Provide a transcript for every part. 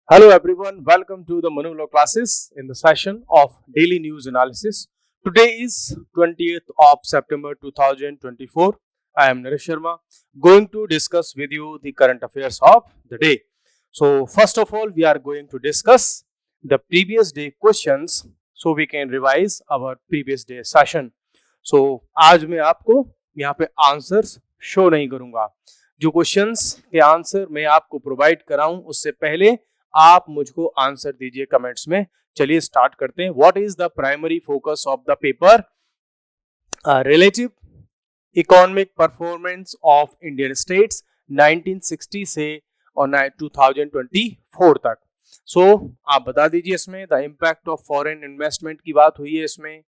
Hello everyone, welcome to the Manula classes in the session of daily news analysis. Today is 20th of September 2024. I am Naresh Sharma going to discuss with you the current affairs of the day. So first of all, we are going to discuss the previous day questions so we can revise our previous day session. So आज मैं आपको यहाँ पे answers show नहीं करूंगा. जो questions के answer मैं आपको प्रोवाइड कराऊं उससे पहले आप मुझको आंसर दीजिए कमेंट्स में. चलिए स्टार्ट करते हैं. What is the primary focus of the paper? Relative economic performance of Indian states 1960 से और 2024 तक. सो आप बता दीजिए इसमें the impact of foreign investment की बात हुई है इसमें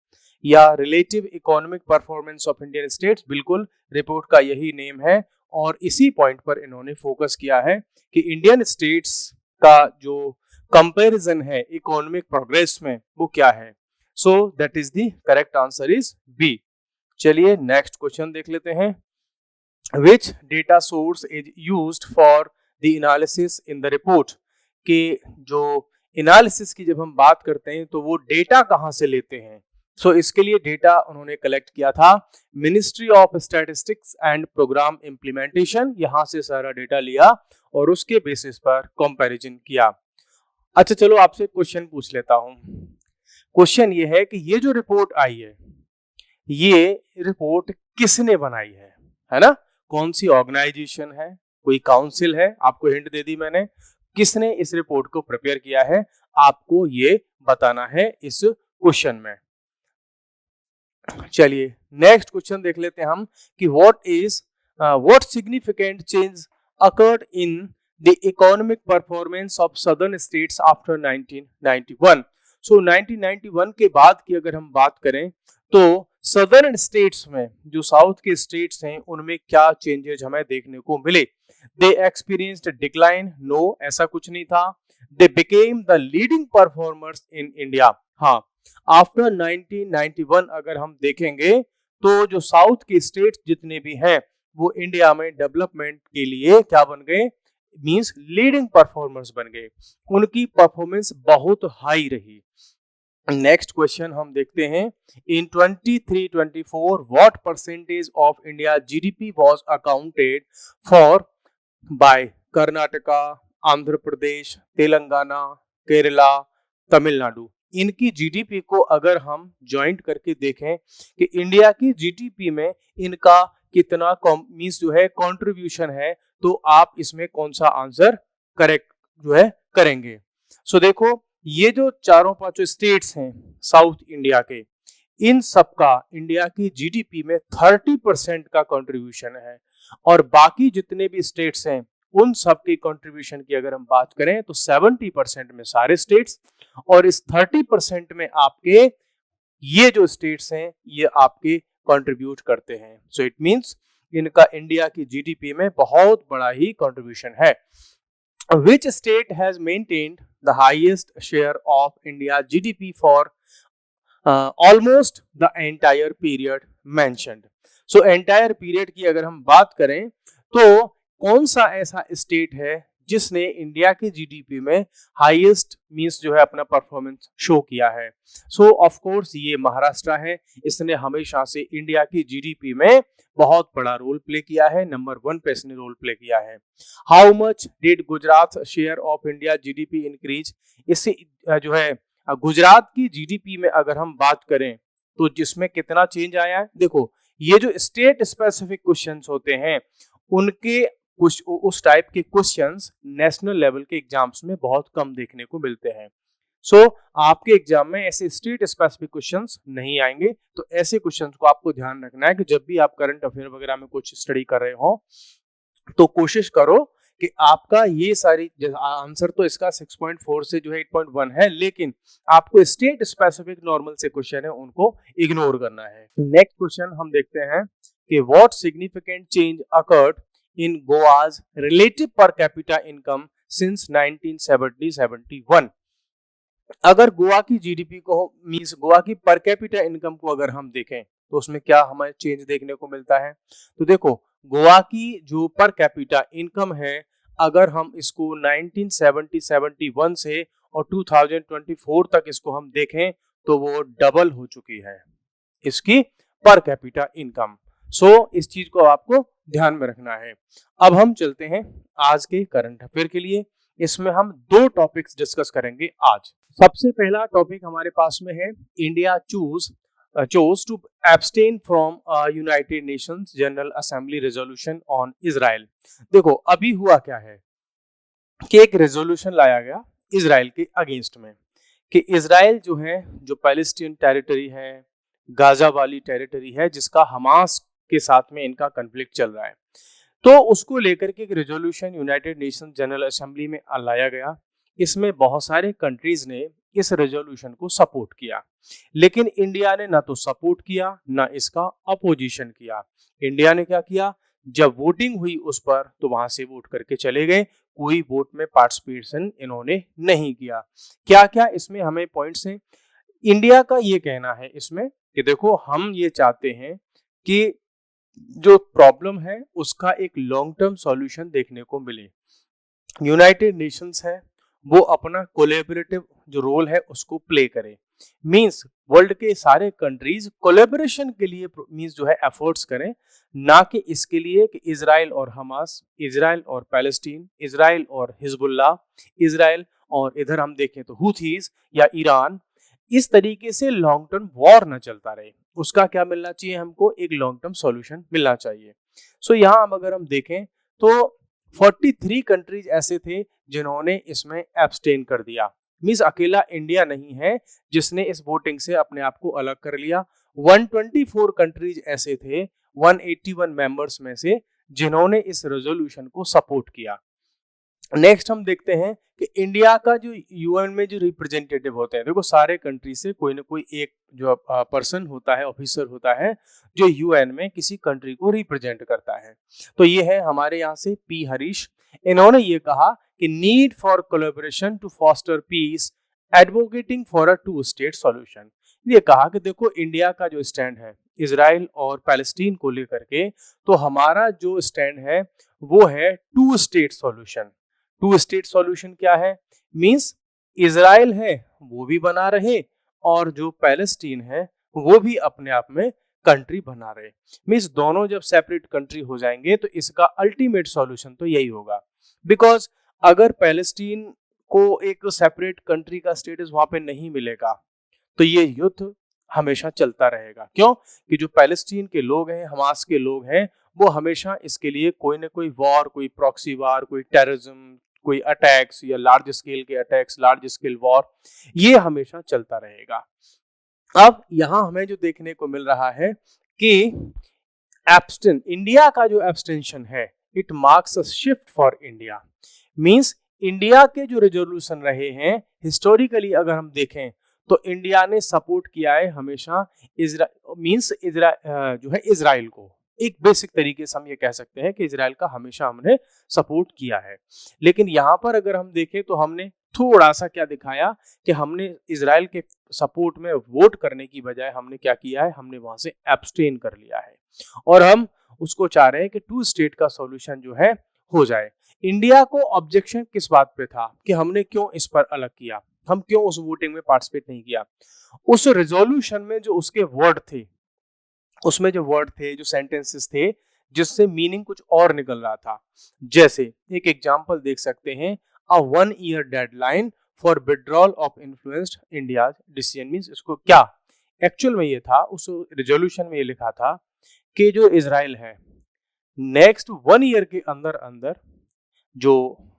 या relative economic performance of Indian states. बिल्कुल रिपोर्ट का यही नेम है और इसी पॉइंट पर इन्होंने फोकस किया है कि इंडियन स्टेट्स का जो कंपैरिजन है इकोनॉमिक प्रोग्रेस में वो क्या है. So that is the correct answer is B. चलिए नेक्स्ट क्वेश्चन देख लेते हैं. Which data source is used for the analysis in the report? कि जो एनालिसिस की जब हम बात करते हैं तो वो डेटा कहां से लेते हैं. सो इसके लिए डेटा उन्होंने कलेक्ट किया था ministry of statistics and programme implementation. यहां से सारा डेटा लिया और उसके बेसिस पर कंपैरिजन किया. अच्छा चलो आपसे क्वेश्चन पूछ लेता हूं. क्वेश्चन ये है कि ये जो रिपोर्ट आई है ये रिपोर्ट किसने बनाई है ना? कौन सी ऑर्गेनाइजेशन है? कोई काउंसिल है? आपको हिंट दे दी मैंने. किसने इस रिपोर्ट को प्रिपेयर किया है आपको ये बताना है इस क्वेश्चन में. चलिए नेक्स्ट क्वेश्चन देख लेते हैं हम कि what significant change occurred in the economic performance of southern states after 1991. सो 1991 के बाद की अगर हम बात करें तो सदर्न स्टेट्स में जो साउथ के स्टेट्स हैं उनमें क्या चेंजेस हमें देखने को मिले. दे एक्सपीरियंस्ड डिक्लाइन? नो, ऐसा कुछ नहीं था. They became the leading performers in India. हाँ, आफ्टर 1991 अगर हम देखेंगे तो जो साउथ के स्टेट्स जितने भी हैं वो इंडिया में डेवलपमेंट के लिए क्या बन गए? मींस लीडिंग परफॉर्मर्स बन गए. उनकी परफॉर्मेंस बहुत हाई रही. नेक्स्ट क्वेश्चन हम देखते हैं. In 23-24 what percentage of India GDP was accounted for by Karnataka, Andhra Pradesh, Telangana, Kerala, Tamil Nadu. इनकी जीडीपी को अगर हम ज्वाइंट करके देखें कि इंडिया की जीडीपी में इनका कितना मींस जो है कंट्रीब्यूशन है तो आप इसमें कौन सा आंसर करेक्ट जो है करेंगे. सो देखो ये जो चारों पांचों स्टेट्स हैं साउथ इंडिया के इन सबका इंडिया की जीडीपी में 30% का कंट्रीब्यूशन है और बाकी जितने भी स्टेट्स हैं उन सब की कंट्रीब्यूशन की अगर हम बात करें तो 70% में सारे स्टेट्स और इस 30% में आपके ये जो स्टेट्स हैं ये आपके कंट्रीब्यूट करते हैं. सो इट मींस इनका इंडिया की जीडीपी में बहुत बड़ा ही कंट्रीब्यूशन है. Which state has maintained the highest share of India GDP for almost the entire period mentioned? So entire period की अगर हम बात करें तो कौन सा ऐसा स्टेट है जिसने इंडिया की जीडीपी में हाईएस्ट मींस जो है अपना परफॉर्मेंस शो किया है. सो ऑफ कोर्स ये महाराष्ट्र है. इसने हमेशा से इंडिया की जीडीपी में बहुत बड़ा रोल प्ले किया है. नंबर 1 पे इसने रोल प्ले किया है. How much did Gujarat share of India GDP increase? इससे जो है गुजरात की जीडीपी में अगर हम बात करें तो जिसमें कितना चेंज आया है. देखो ये जो स्टेट स्पेसिफिक क्वेश्चंस होते हैं उनके कुछ उस टाइप के क्वेश्चंस नेशनल लेवल के एग्जाम्स में बहुत कम देखने को मिलते हैं. सो आपके एग्जाम में ऐसे स्टेट स्पेसिफिक क्वेश्चंस नहीं आएंगे. तो ऐसे क्वेश्चंस को आपको ध्यान रखना है कि जब भी आप करंट अफेयर वगैरह में कुछ स्टडी कर रहे हो तो कोशिश करो कि आपका ये सारी आंसर तो इसका 6.4 से जो है 8.1 है लेकिन आपको स्टेट स्पेसिफिक नॉर्मल से क्वेश्चन है उनको इग्नोर करना है. नेक्स्ट क्वेश्चन हम देखते हैं कि what significant change occurred in Goa's relative per capita income since 1970-71. अगर गोवा की जीडीपी को मींस गोवा की पर कैपिटा इनकम को अगर हम देखें तो उसमें क्या हमें चेंज देखने को मिलता है. तो देखो गोवा की जो पर कैपिटा इनकम है अगर हम इसको 1970-71 से और 2024 तक इसको हम देखें तो वो डबल हो चुकी है इसकी पर कैपिटा इनकम। सो इस चीज को आपको ध्यान में रखना है। अब हम चलते हैं आज के करंट अफेयर के लिए। इसमें हम दो टॉपिक्स डिस्कस करेंगे आज। सबसे पहला टॉपिक हमारे पास में है India chose to abstain from United Nations general assembly resolution on Israel. देखो अभी हुआ क्या है कि एक रेजोल्यूशन लाया गया इजराइल के अगेंस्ट में कि इजराइल जो है, जो पैलेस्टीन टेरिटरी है, गाजा वाली टेरिटरी है, जिसका हमास के साथ में इनका कन्फ्लिक्ट चल रहा है, तो उसको लेकर के एक resolution United Nations general assembly में लाया गया। इसमें बहुत सारे कंट्रीज ने इस रेजोल्यूशन को सपोर्ट किया, लेकिन इंडिया ने ना तो सपोर्ट किया ना इसका अपोजिशन किया। इंडिया ने क्या किया, जब वोटिंग हुई उस पर तो वहां से वोट करके चले गए, कोई वोट में पार्टिसिपेशन इन्होंने नहीं किया। क्या क्या इसमें हमें पॉइंट्स हैं। इंडिया का ये कहना है इसमें कि देखो हम ये चाहते हैं कि जो प्रॉब्लम है उसका एक लॉन्ग टर्म सॉल्यूशन देखने को मिले। यूनाइटेड नेशंस है वो अपना कोलैबोरेटिव जो रोल है उसको प्ले करे, मींस वर्ल्ड के सारे कंट्रीज कोलैबोरेशन के लिए मींस जो है एफर्ट्स करें, ना कि इसके लिए कि इजराइल और हमास, इजराइल और पैलेस्टीन, इजराइल और हिजबुल्लाह, इजराइल और इधर हम देखें तो हुथीज या ईरान, इस तरीके से लॉन्ग टर्म वॉर न चलता रहे। उसका क्या मिलना चाहिए, हमको एक लॉन्ग टर्म सॉल्यूशन मिलना चाहिए। सो यहाँ हम अगर हम देखें तो 43 कंट्रीज ऐसे थे जिन्होंने इसमें एब्सटेन कर दिया, मींस अकेला इंडिया नहीं है जिसने इस वोटिंग से अपने आप को अलग कर लिया। 124 कंट्रीज ऐसे थे 181 मेंबर्स में से जिन्होंने इस रेजोल्यूशन को सपोर्ट किया। नेक्स्ट हम देखते हैं कि इंडिया का जो यूएन में जो रिप्रेजेंटेटिव होते हैं, देखो सारे कंट्री से कोई ना कोई एक जो पर्सन होता है, ऑफिसर होता है, जो यूएन में किसी कंट्री को रिप्रेजेंट करता है। तो ये है हमारे यहाँ से पी हरीश। इन्होंने ये कहा कि need for collaboration to foster peace, advocating for a two state solution. ये कहा कि देखो इंडिया का जो स्टैंड है इजराइल और पैलेस्टीन को लेकर के, तो हमारा जो स्टैंड है वो है two state solution. Two state solution क्या है, मींस इजराइल है वो भी बना रहे और जो पैलेस्टीन है वो भी अपने आप में कंट्री बना रहे। मींस दोनों जब सेपरेट कंट्री हो जाएंगे तो इसका अल्टीमेट सॉल्यूशन तो यही होगा। बिकॉज अगर पैलेस्टीन को एक सेपरेट कंट्री का स्टेटस वहां पे नहीं मिलेगा तो ये युद्ध हमेशा चलता रहेगा। क्यों कि जो पैलेस्टीन के लोग हैं, हमास के लोग हैं, वो हमेशा इसके लिए कोई ना कोई वॉर, कोई प्रॉक्सी वार, कोई टेररिज्म, कोई अटैक्स या लार्ज स्केल के अटैक्स, लार्ज स्केल वॉर, ये हमेशा चलता रहेगा। अब यहां हमें जो देखने को मिल रहा है कि इंडिया का जो एब्सटेंशन है, it marks a shift for India. Means India के जो रेजोल्यूशन रहे हैं हिस्टोरिकली अगर हम देखें तो इंडिया ने सपोर्ट किया है हमेशा जो है इजराइल को। एक बेसिक तरीके से हम ये कह सकते हैं कि इजराइल का हमेशा हमने सपोर्ट किया है। लेकिन यहाँ पर अगर हम देखें तो हमने थोड़ा सा क्या दिखाया कि हमने इजराइल के सपोर्ट में वोट करने की बजाय हमने क्या किया है, हमने वहां से एब्सटेन कर लिया है और हम उसको चाह रहे हैं कि टू स्टेट का सॉल्यूशन जो है हो जाए। इंडिया को ऑब्जेक्शन किस बात पे था कि हमने क्यों इस पर अलग किया, हम क्यों उस वोटिंग में पार्टिसिपेट नहीं किया। उस रेजोल्यूशन में जो उसके वर्ड थे, उसमें जो वर्ड थे, जो सेंटेंसेस थे, जिससे मीनिंग कुछ और निकल रहा था। जैसे एक एग्जांपल देख सकते हैं, अ 1 year deadline for withdrawal of influenced India decision. Means इसको क्या एक्चुअल में ये था, उस रेजोल्यूशन में ये लिखा था कि जो इजराइल है नेक्स्ट 1 ईयर के अंदर अंदर जो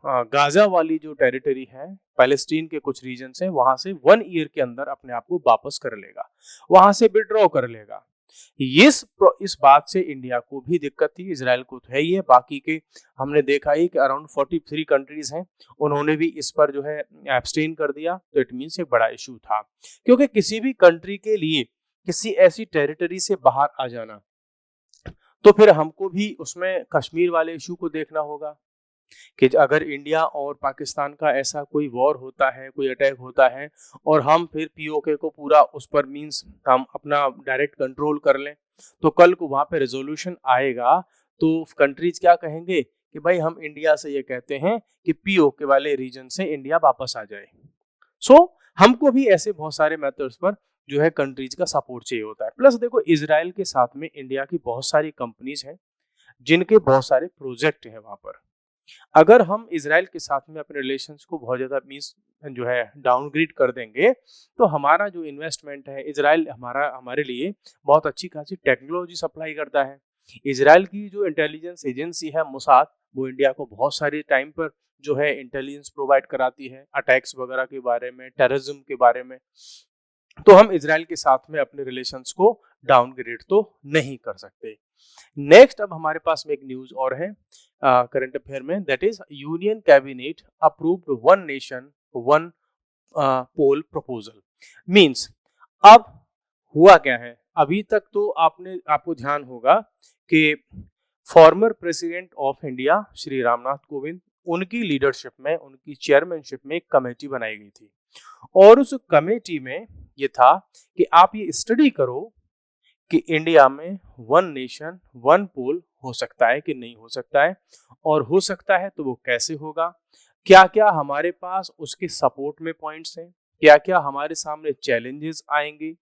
गाजा वाली जो टेरिटरी है, पैलेस्टीन के कुछ रीजन है, वहां से 1 ईयर के अंदर अपने आप को वापस कर लेगा, वहां से विड्रॉ कर लेगा। इस बात से इंडिया को भी दिक्कत थी, इजराइल को तो है ही है, बाकी के हमने देखा ही कि अराउंड 43 कंट्रीज हैं, उन्होंने भी इस पर जो है एब्सटेन कर दिया। तो इट मींस एक बड़ा इशू था, क्योंकि किसी भी कंट्री के लिए किसी ऐसी टेरिटरी से बाहर आ जाना तो फिर हमको भी उसमें कश्मीर वाले इशू को देखना होगा कि अगर इंडिया और पाकिस्तान का ऐसा कोई वॉर होता है, कोई अटैक होता है और हम फिर पीओके को पूरा उस पर मींस हम अपना डायरेक्ट कंट्रोल कर लें, तो कल को वहां पे रेजोल्यूशन आएगा तो कंट्रीज क्या कहेंगे कि भाई हम इंडिया से ये कहते हैं कि पीओके वाले रीजन से इंडिया वापस आ जाए। सो हमको भी ऐसे बहुत सारे मेथड्स पर जो है कंट्रीज का सपोर्ट चाहिए होता है। प्लस देखो, इजराइल के साथ में इंडिया की बहुत सारी कंपनीज हैं जिनके बहुत सारे प्रोजेक्ट हैं वहां पर। अगर हम इजराइल के साथ में अपने रिलेशंस को बहुत ज्यादा मींस जो है डाउनग्रेड कर देंगे, तो हमारा जो इन्वेस्टमेंट है, इजराइल हमारे लिए बहुत अच्छी खासी टेक्नोलॉजी सप्लाई करता है। इजराइल की जो इंटेलिजेंस एजेंसी है मोसाद, वो इंडिया को बहुत सारे टाइम पर जो है इंटेलिजेंस प्रोवाइड कराती है, अटैक्स वगैरह के बारे में, टेररिज्म के बारे में। तो हम इजराइल के साथ में अपने रिलेशंस को डाउनग्रेड तो नहीं कर सकते। नेक्स्ट, अब हमारे पास में एक न्यूज और है करंट अफेयर में, that is union cabinet approved one nation one poll proposal. Means अब हुआ क्या है, अभी तक तो आपको ध्यान होगा कि former president of India Shri Ramnath Kovind, उनकी लीडरशिप में, उनकी चेयरमैनशिप में एक कमेटी बनाई गई थी। और उस कमेटी में ये था कि आप ये स्टडी करो कि इंडिया में वन नेशन वन पोल हो सकता है कि नहीं हो सकता है, और हो सकता है तो वो कैसे होगा, क्या क्या हमारे पास उसके सपोर्ट में पॉइंट्स हैं, क्या क्या हमारे सामने चैलेंजेस आएंगे,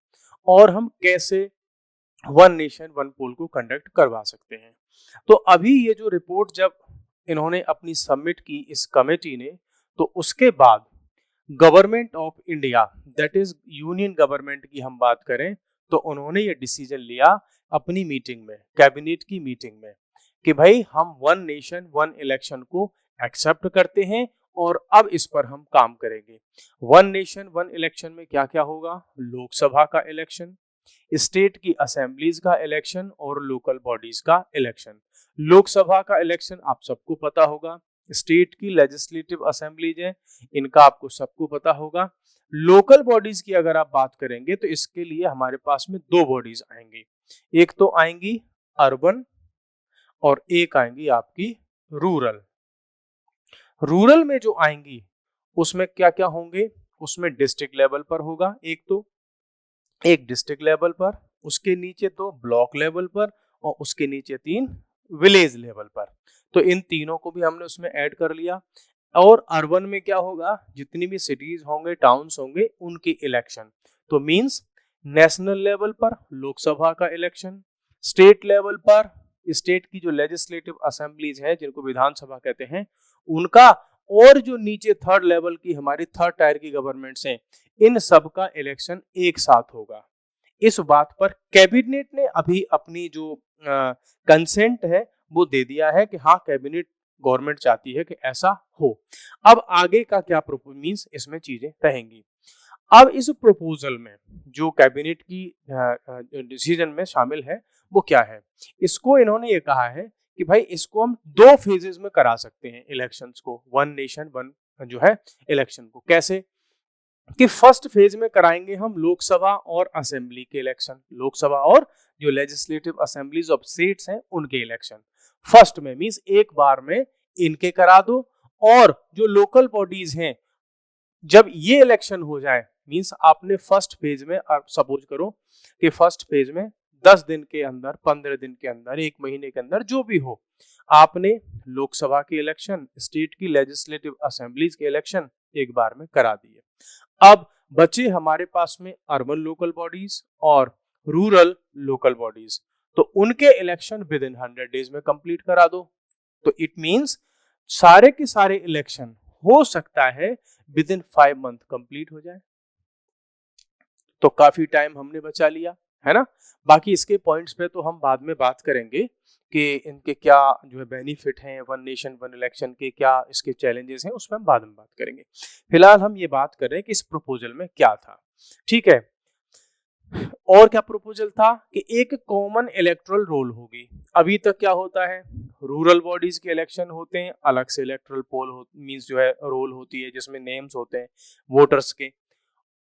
और हम कैसे वन नेशन वन पोल को कंडक्ट करवा सकते हैं। तो अभी ये जो रिपोर्ट जब इन्होंने अपनी सबमिट की इस कमेटी ने, तो उसके बाद government of India, that is union government की हम बात करें, तो उन्होंने ये डिसीजन लिया अपनी मीटिंग में, कैबिनेट की मीटिंग में, कि भाई हम वन नेशन वन इलेक्शन को एक्सेप्ट करते हैं और अब इस पर हम काम करेंगे। वन नेशन वन इलेक्शन में क्या क्या होगा, लोकसभा का इलेक्शन, स्टेट की असेंबलीज का इलेक्शन और लोकल बॉडीज का इलेक्शन। लोकसभा का इलेक्शन आप सबको पता होगा, स्टेट की लेजिस्लेटिव असेंबलीज है, इनका आपको सबको पता होगा। लोकल बॉडीज की अगर आप बात करेंगे तो इसके लिए हमारे पास में दो बॉडीज आएंगी, एक तो आएंगी अर्बन और एक आएंगी आपकी रूरल। रूरल में जो आएंगी उसमें क्या क्या होंगे, उसमें डिस्ट्रिक्ट लेवल पर होगा, एक डिस्ट्रिक्ट लेवल पर, उसके नीचे दो ब्लॉक लेवल पर, और उसके नीचे 3 विलेज लेवल पर। तो इन तीनों को भी हमने उसमें ऐड कर लिया। और अर्बन में क्या होगा, जितनी भी सिटीज होंगे, टाउन्स होंगे, उनकी इलेक्शन। तो मींस नेशनल लेवल पर लोकसभा का इलेक्शन, स्टेट लेवल पर स्टेट की जो लेजिस्लेटिव असेंबलीज हैं, जिनको विधानसभा कहते हैं, उनका, और जो नीचे थर्ड लेवल की हमारी थर्ड टायर की गवर्नमेंट्स हैं, इन सब का इलेक्शन एक साथ होगा। इस बात पर कैबिनेट ने अभी अपनी जो कंसेंट है वो दे दिया है कि हाँ, कैबिनेट गवर्नमेंट चाहती है कि ऐसा हो। अब आगे का क्या मींस इसमें चीजें रहेंगी। अब इस प्रपोजल में जो कैबिनेट की डिसीजन में शामिल है वो क्या है, इसको इन्होंने ये कहा है कि भाई इसको हम 2 फेजेस में करा सकते हैं इलेक्शंस को, वन नेशन वन जो है इलेक्शन को। कैसे कि फर्स्ट फेज में कराएंगे हम लोकसभा और असेंबली के इलेक्शन, लोकसभा और जो लेजिस्लेटिव असेंबलीज ऑफ स्टेट्स हैं उनके इलेक्शन फर्स्ट में, मींस एक बार में इनके करा दो। और जो लोकल बॉडीज हैं, जब ये इलेक्शन हो जाए, मींस आपने फर्स्ट फेज में, सपोज करो कि फर्स्ट फेज में 10 दिन के अंदर, 15 दिन के अंदर, 1 महीने के अंदर, जो भी हो, आपने लोकसभा के इलेक्शन, स्टेट की लेजिस्लेटिव असेंबलीज के इलेक्शन एक बार में करा दिए। अब बचे हमारे पास में अर्बन लोकल बॉडीज और रूरल लोकल बॉडीज, तो उनके इलेक्शन विद इन 100 डेज में कंप्लीट करा दो। तो इट मींस सारे के सारे इलेक्शन हो सकता है विद इन 5 मंथ कंप्लीट हो जाए। तो काफी टाइम हमने बचा लिया, है ना। बाकी इसके पॉइंट्स पे तो हम बाद में बात करेंगे कि इनके क्या जो है बेनिफिट हैं, वन नेशन वन इलेक्शन के क्या इसके चैलेंजेस हैं, उस पर हम बाद में बात करेंगे। फिलहाल हम ये बात कर रहे हैं कि इस प्रपोजल में क्या था, ठीक है। और क्या प्रपोजल था कि एक कॉमन इलेक्टोरल रोल होगी। अभी तक क्या होता है, रूरल बॉडीज के इलेक्शन होते हैं, अलग से इलेक्टोरल पोल मींस जो है रोल होती है, जिसमें नेम्स होते हैं वोटर्स के।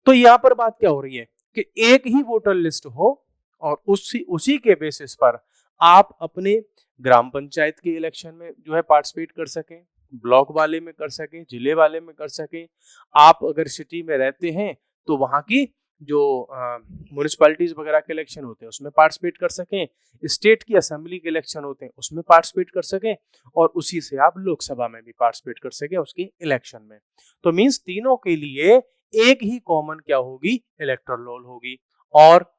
तो यहाँ पर बात क्या हो रही है कि एक ही वोटर लिस्ट हो और उसी के बेसिस पर आप अपने ग्राम पंचायत के इलेक्शन में जो है पार्टिसिपेट कर सकें, ब्लॉक वाले में कर सकें, जिले वाले में कर सकें। आप अगर सिटी में रहते हैं तो वहां की जो म्यूनिसिपैलिटीज वगैरह के इलेक्शन होते हैं उसमें पार्टिसिपेट कर सकें, स्टेट की असेंबली के इलेक्शन होते हैं उसमें पार्टिसिपेट कर सकें, और उसी से आप लोकसभा में भी पार्टिसिपेट कर सकें उसकी इलेक्शन में। तो मींस तीनों के लिए एक ही कॉमन क्या होगी, इलेक्टोरल रोल होगी। और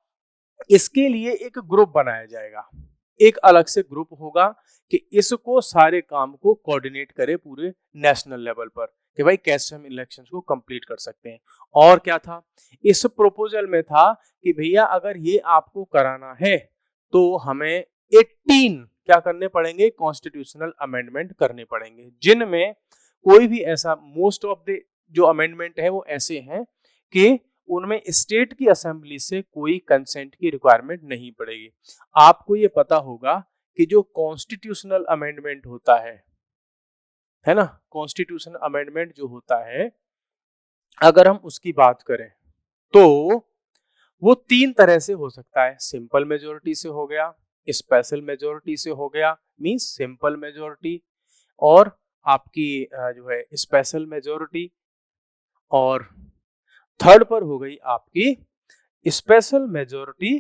इसके लिए एक ग्रुप बनाया जाएगा, एक अलग से ग्रुप होगा कि इसको सारे काम को कोऑर्डिनेट करे पूरे नेशनल लेवल पर, कि भाई कैसे हम इलेक्शंस को कंप्लीट कर सकते हैं। और क्या था इस प्रपोजल में था कि भैया अगर ये आपको कराना है तो हमें 18 क्या करने पड़ेंगे, कॉन्स्टिट्यूशनल अमेंडमेंट करने पड़ेंगे, जिनमें कोई भी ऐसा, मोस्ट ऑफ द जो अमेंडमेंट है वो ऐसे हैं कि उनमें स्टेट की असेंबली से कोई कंसेंट की रिक्वायरमेंट नहीं पड़ेगी। आपको ये पता होगा कि जो कॉन्स्टिट्यूशनल अमेंडमेंट होता है ना, कॉन्स्टिट्यूशनल अमेंडमेंट जो होता है अगर हम उसकी बात करें तो वो 3 तरह से हो सकता है। सिंपल मेजोरिटी से हो गया, स्पेशल मेजोरिटी से हो गया, मींस सिंपल मेजोरिटी, और आपकी जो है स्पेशल मेजोरिटी, और थर्ड पर हो गई आपकी स्पेशल मेजोरिटी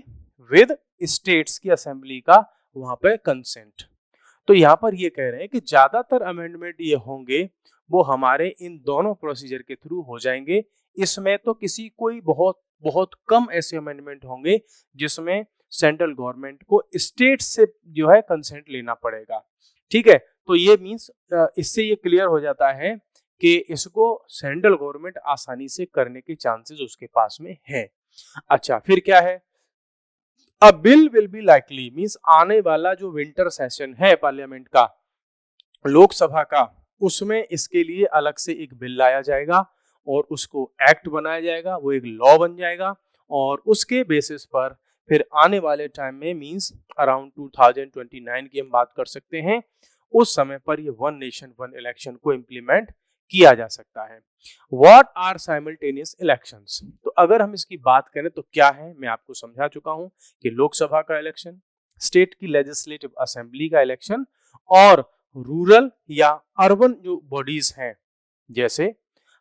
विद स्टेट्स की असेंबली का वहां पे कंसेंट। तो यहाँ पर ये कह रहे हैं कि ज्यादातर अमेंडमेंट ये होंगे वो हमारे इन दोनों प्रोसीजर के थ्रू हो जाएंगे। इसमें तो किसी कोई बहुत बहुत कम ऐसे अमेंडमेंट होंगे जिसमें सेंट्रल गवर्नमेंट को स्टेट से जो है कंसेंट लेना पड़ेगा। ठीक है, तो ये मीन्स इससे ये क्लियर हो जाता है कि इसको सेंट्रल गवर्नमेंट आसानी से करने के चांसेस उसके पास में है। अच्छा, फिर क्या है, अ bill will be likely, means आने वाला जो विंटर सेशन है पार्लियामेंट का, लोकसभा का, उसमें इसके लिए अलग से एक बिल लाया जाएगा और उसको एक्ट बनाया जाएगा, वो एक लॉ बन जाएगा, और उसके बेसिस पर फिर आने वाले टाइम में मींस अराउंड 2029 की हम बात कर सकते हैं, उस समय पर ये वन नेशन वन इलेक्शन को इम्प्लीमेंट किया जा सकता है। व्हाट आर साइमल्टेनियस इलेक्शंस, तो अगर हम इसकी बात करें तो क्या है, मैं आपको समझा चुका हूं कि लोकसभा का इलेक्शन, स्टेट की लेजिस्लेटिव असेंबली का इलेक्शन, और रूरल या अर्बन जो बॉडीज हैं, जैसे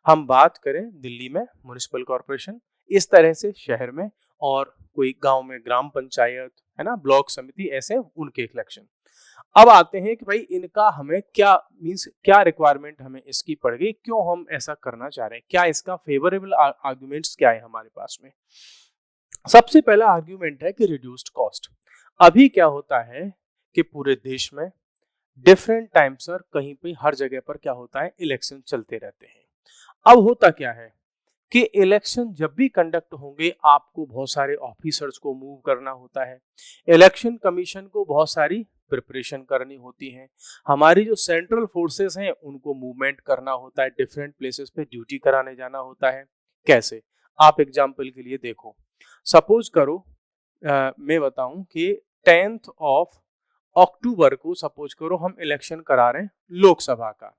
हम बात करें दिल्ली में म्युनिसिपल कॉर्पोरेशन, इस तरह से शहर में, और कोई गांव में ग्राम पंचायत है ना, ब्लॉक समिति, ऐसे उनके इलेक्शन। अब आते हैं कि भाई इनका हमें क्या मींस, क्या रिक्वायरमेंट हमें इसकी पड़ गई, क्यों हम ऐसा करना चाह रहे हैं, क्या इसका फेवरेबल आर्गुमेंट्स क्या है हमारे पास में। सबसे पहला आर्गुमेंट है कि रिड्यूस्ड कॉस्ट। अभी क्या होता है कि पूरे देश में डिफरेंट टाइम सर कहीं पे हर जगह पर क्या होता है, इलेक्शन चलते रहते हैं। अब होता क्या है कि इलेक्शन जब भी कंडक्ट होंगे आपको बहुत सारे ऑफिसर्स को मूव करना होता है, इलेक्शन कमीशन को बहुत सारी प्रिपरेशन करनी होती है, हमारी जो सेंट्रल फोर्सेस हैं उनको मूवमेंट करना होता है, डिफरेंट प्लेसेस पे ड्यूटी कराने जाना होता है। कैसे, आप एग्जांपल के लिए देखो, सपोज करो मैं बताऊं कि 10th ऑफ अक्टूबर को सपोज करो हम इलेक्शन करा रहे हैं लोकसभा का,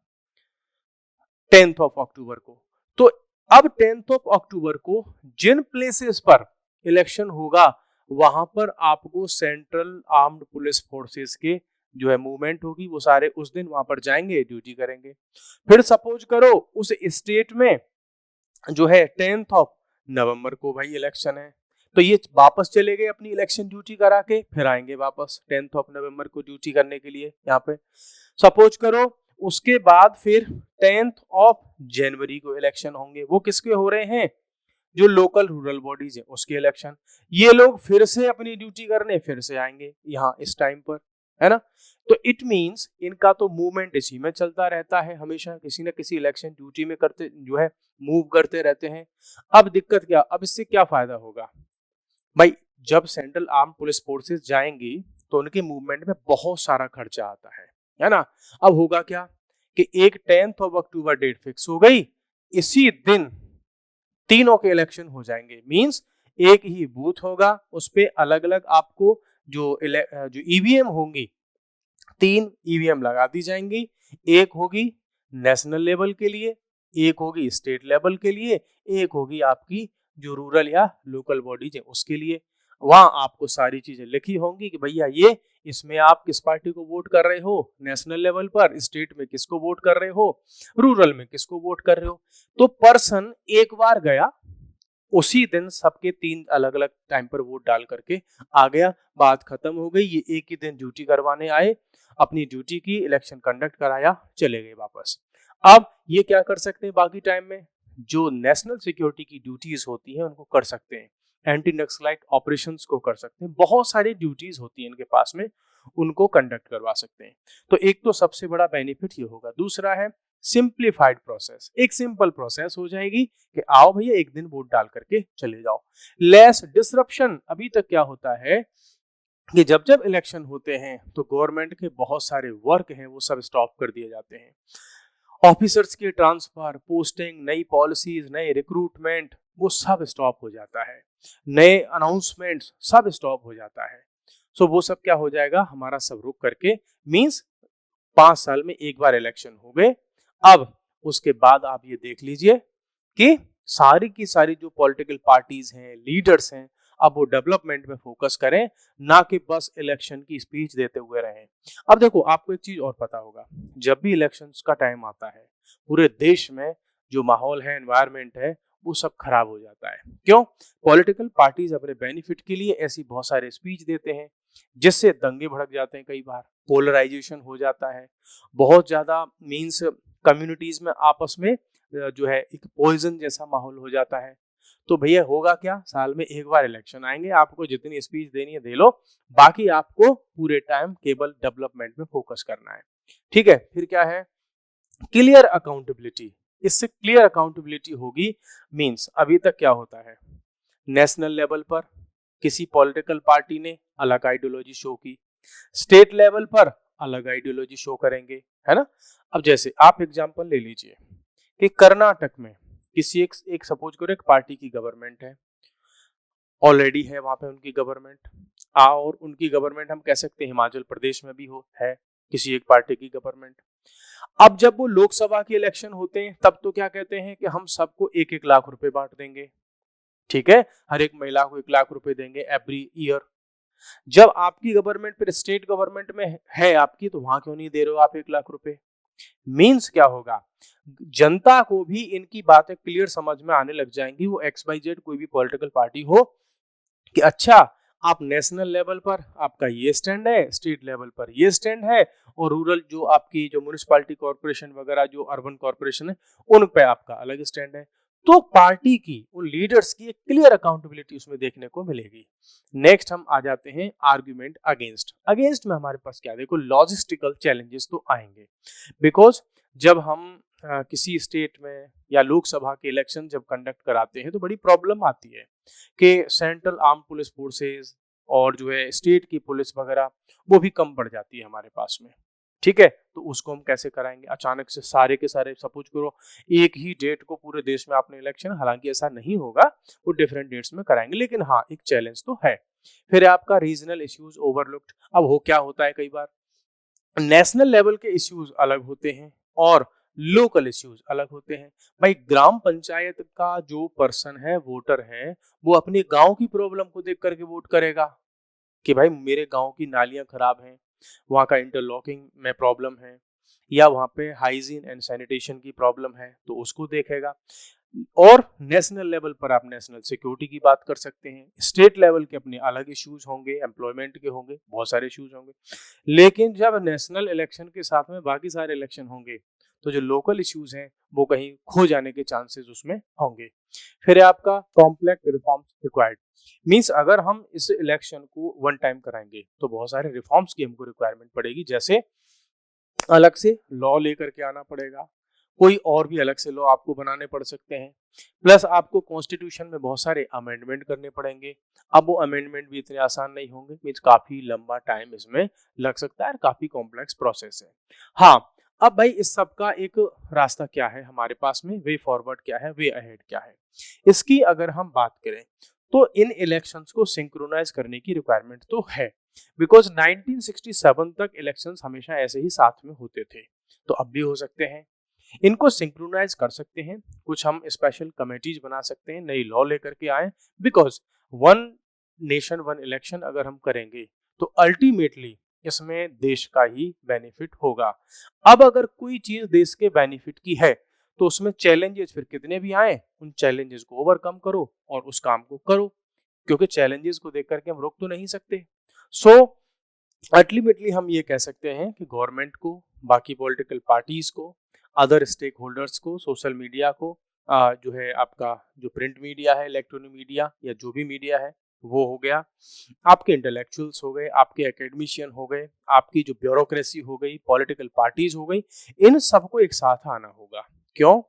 10th ऑफ अक्टूबर को। तो अब 10th ऑफ अक्टूबर को जिन प्लेसेस पर इलेक्शन होगा वहां पर आपको सेंट्रल आर्म्ड पुलिस फोर्सेस के जो है मूवमेंट होगी, वो सारे उस दिन वहां पर जाएंगे, ड्यूटी करेंगे। फिर सपोज करो उस स्टेट में जो है 10th ऑफ नवंबर को भाई इलेक्शन है, तो ये वापस चले गए अपनी इलेक्शन ड्यूटी करा के, फिर आएंगे वापस 10th ऑफ नवंबर को ड्यूटी करने के लिए यहाँ पे। सपोज करो उसके बाद फिर 10th ऑफ जनवरी को इलेक्शन होंगे, वो किसके हो रहे हैं, जो लोकल रूरल बॉडीज है उसके इलेक्शन। ये लोग फिर से अपनी ड्यूटी करने फिर से आएंगे यहाँ इस टाइम पर, है ना। तो इट मींस इनका तो मूवमेंट इसी में चलता रहता है, हमेशा किसी न किसी इलेक्शन ड्यूटी में करते जो है मूव करते रहते हैं। अब दिक्कत क्या, अब इससे क्या फायदा होगा भाई, जब सेंट्रल आर्म पुलिस फोर्सेस जाएंगी तो उनके मूवमेंट में बहुत सारा खर्चा आता है ना। अब होगा क्या कि एक 10th of October date fix हो गई, इसी दिन तीनों के इलेक्शन हो जाएंगे, मींस एक ही बूथ होगा, उस पे अलग अलग आपको जो ईवीएम होंगी, 3 ईवीएम लगा दी जाएंगी, एक होगी नेशनल लेवल के लिए, एक होगी स्टेट लेवल के लिए, एक होगी आपकी जो रूरल या लोकल बॉडीज है उसके लिए। वहां आपको सारी चीजें लिखी होंगी कि भैया ये इसमें आप किस पार्टी को वोट कर रहे हो, नेशनल लेवल पर, स्टेट में किसको वोट कर रहे हो, रूरल में किसको वोट कर रहे हो। तो पर्सन एक बार गया, उसी दिन सबके 3 अलग अलग टाइम पर वोट डाल करके आ गया, बात खत्म हो गई। ये एक ही दिन ड्यूटी करवाने आए, अपनी ड्यूटी की, इलेक्शन कंडक्ट कराया, चले गए वापस। अब ये क्या कर सकते हैं बाकी टाइम में, जो नेशनल सिक्योरिटी की ड्यूटीज होती हैं उनको कर सकते हैं, एंटी नक्सलाइट ऑपरेशंस को कर सकते हैं, बहुत सारी ड्यूटीज होती हैं इनके पास में, उनको कंडक्ट करवा सकते हैं। तो एक तो सबसे बड़ा बेनिफिट ये होगा। दूसरा है सिंप्लीफाइड प्रोसेस, एक सिंपल प्रोसेस हो जाएगी कि आओ भैया एक दिन वोट डाल करके चले जाओ। Less disruption. अभी तक क्या होता है कि जब जब इलेक्शन होते हैं तो गवर्नमेंट के बहुत सारे वर्क हैं वो सब स्टॉप कर दिए जाते हैं। ऑफिसर्स के ट्रांसफर, पोस्टिंग, नई पॉलिसीज, नए रिक्रूटमेंट, वो सब स्टॉप हो जाता है। नए अनाउंसमेंट्स सब स्टॉप हो जाता है। सो वो सब क्या हो जाएगा, हमारा सब रुक करके, मींस 5 साल में एक बार इलेक्शन हो गए। अब उसके बाद आप ये देख लीजिए कि सारी की सारी जो पॉलिटिकल पार्टीज हैं, लीडर्स हैं, अब वो डेवलपमेंट में फोकस करें, ना कि बस इलेक्शन की स्पीच देते हुए रहें। अब देखो, आपको एक चीज और पता होगा, जब भी इलेक्शंस का टाइम आता है पूरे देश में जो माहौल है, एनवायरनमेंट है, वो सब खराब हो जाता है। क्यों? पॉलिटिकल पार्टीज अपने बेनिफिट के लिए ऐसी बहुत सारे स्पीच देते हैं जिससे दंगे भड़क जाते हैं, कई बार पोलराइजेशन हो जाता है, बहुत ज्यादा मींस कम्युनिटीज में आपस में जो है एक पॉइजन जैसा माहौल हो जाता है। तो भैया होगा क्या, साल में एक बार इलेक्शन आएंगे, आपको जितनी स्पीच देनी है दे लो, बाकी आपको पूरे टाइम केवल डेवलपमेंट में फोकस करना है। ठीक है, फिर क्या है, क्लियर अकाउंटेबिलिटी। इससे क्लियर अकाउंटेबिलिटी होगी, मींस अभी तक क्या होता है, नेशनल लेवल पर किसी पॉलिटिकल पार्टी ने अलग आइडियोलॉजी शो की, स्टेट लेवल पर अलग आइडियोलॉजी शो करेंगे, है ना। अब जैसे आप एग्जांपल ले लीजिए कि कर्नाटक में किसी एक सपोज करो एक पार्टी की गवर्नमेंट है, ऑलरेडी है वहां पे उनकी गवर्नमेंट, और उनकी गवर्नमेंट हम कह सकते हैं हिमाचल प्रदेश में भी है किसी एक पार्टी की गवर्नमेंट। अब जब वो लोकसभा के इलेक्शन होते हैं तब तो क्या कहते हैं कि हम सबको 1-1 लाख रुपए बांट देंगे, ठीक है, हर एक महिला को 1 लाख रुपए देंगे एवरी ईयर। जब आपकी गवर्नमेंट फिर स्टेट गवर्नमेंट में है आपकी, तो वहां क्यों नहीं दे रहे हो आप 1 लाख रुपए? मींस क्या होगा, जनता को भी इनकी बातें क्लियर समझ में आने लग जाएंगी, वो XYZ कोई भी पॉलिटिकल पार्टी हो, कि अच्छा आप नेशनल लेवल पर आपका ये स्टैंड है, स्टेट लेवल पर ये स्टैंड है, और रूरल जो आपकी जो म्युनिसिपैलिटी कॉर्पोरेशन वगैरह जो अर्बन कॉर्पोरेशन है उन पे आपका अलग स्टैंड है। तो पार्टी की, उन लीडर्स की एक क्लियर अकाउंटेबिलिटी उसमें देखने को मिलेगी। नेक्स्ट हम आ जाते हैं आर्ग्यूमेंट अगेंस्ट। अगेंस्ट में हमारे पास क्या, देखो लॉजिस्टिकल चैलेंजेस तो आएंगे, बिकॉज जब हम किसी स्टेट में या लोकसभा के इलेक्शन जब कंडक्ट कराते हैं तो बड़ी प्रॉब्लम आती है कि सेंट्रल आर्म पुलिस फोर्सेस और जो है स्टेट की पुलिस वगैरह वो भी कम पड़ जाती है हमारे पास में, ठीक है। तो उसको हम कैसे कराएंगे, अचानक से सारे के सारे सपोज करो एक ही डेट को पूरे देश में आपने इलेक्शन, हालांकि ऐसा नहीं होगा, वो डिफरेंट डेट्स में कराएंगे, लेकिन हाँ एक चैलेंज तो है। फिर आपका रीजनल इश्यूज ओवरलुक्ड। अब हो क्या होता है, कई बार नेशनल लेवल के इश्यूज अलग होते हैं और लोकल इश्यूज अलग होते हैं। भाई ग्राम पंचायत का जो पर्सन है, वोटर है, वो अपने गांव की प्रॉब्लम को देख करके वोट करेगा कि भाई मेरे गांव की नालियां खराब हैं, वहाँ का इंटरलॉकिंग में प्रॉब्लम है, या वहाँ पे हाइजीन एंड सैनिटेशन की प्रॉब्लम है, तो उसको देखेगा। और नेशनल लेवल पर आप नेशनल सिक्योरिटी की बात कर सकते हैं, स्टेट लेवल के अपने अलग इश्यूज होंगे, एम्प्लॉयमेंट के होंगे, बहुत सारे इश्यूज होंगे। लेकिन जब नेशनल इलेक्शन के साथ में बाकी सारे इलेक्शन होंगे तो जो लोकल इश्यूज हैं वो कहीं खो जाने के चांसेस उसमें होंगे। फिर है आपका कॉम्प्लेक्स रिफॉर्म्स रिक्वायर्ड। मींस अगर हम इस इलेक्शन को वन टाइम कराएंगे तो बहुत सारे रिफॉर्म्स की हमको रिक्वायरमेंट पड़ेगी, जैसे अलग से लॉ लेकर के आना पड़ेगा, कोई और भी अलग से लॉ आपको बनाने पड़ सकते हैं, प्लस आपको कॉन्स्टिट्यूशन में बहुत सारे अमेंडमेंट करने पड़ेंगे। अब वो अमेंडमेंट भी इतने आसान नहीं होंगे, मींस काफी लंबा टाइम इसमें लग सकता है, काफी कॉम्प्लेक्स प्रोसेस है। हाँ, अब भाई इस सब का एक रास्ता क्या है हमारे पास में, वे फॉरवर्ड क्या है, वे अहेड क्या है, इसकी अगर हम बात करें तो इन इलेक्शंस को सिंक्रोनाइज करने की रिक्वायरमेंट तो है, बिकॉज 1967 तक इलेक्शंस हमेशा ऐसे ही साथ में होते थे, तो अब भी हो सकते हैं। इनको सिंक्रोनाइज कर सकते हैं, कुछ हम स्पेशल कमेटीज बना सकते हैं, नई लॉ लेकर के आए, because one nation one election अगर हम करेंगे तो अल्टीमेटली इसमें देश का ही बेनिफिट होगा। अब अगर कोई चीज देश के बेनिफिट की है तो उसमें चैलेंजेस फिर कितने भी आए, उन चैलेंजेस को ओवरकम करो और उस काम को करो, क्योंकि चैलेंजेस को देख करके हम रोक तो नहीं सकते। सो अल्टीमेटली हम ये कह सकते हैं कि गवर्नमेंट को, बाकी पॉलिटिकल पार्टीज को, अदर स्टेक होल्डर्स को, सोशल मीडिया को, जो है आपका जो प्रिंट मीडिया है, इलेक्ट्रॉनिक मीडिया या जो भी मीडिया है वो हो गया, आपके इंटेलेक्चुअल्स हो गए, आपके एकेडमिशियन हो गए, आपकी जो ब्यूरोक्रेसी हो गई, पॉलिटिकल पार्टीज हो गई, इन सबको एक साथ आना होगा। क्यों?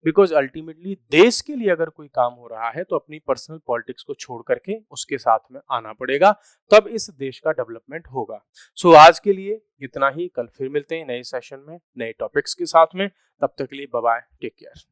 बिकॉज अल्टीमेटली देश के लिए अगर कोई काम हो रहा है तो अपनी पर्सनल पॉलिटिक्स को छोड़ करके उसके साथ में आना पड़ेगा, तब इस देश का डेवलपमेंट होगा। सो आज के लिए इतना ही, कल फिर मिलते हैं नए सेशन में नए टॉपिक्स के साथ में। तब तक के लिए बाय बाय, टेक केयर।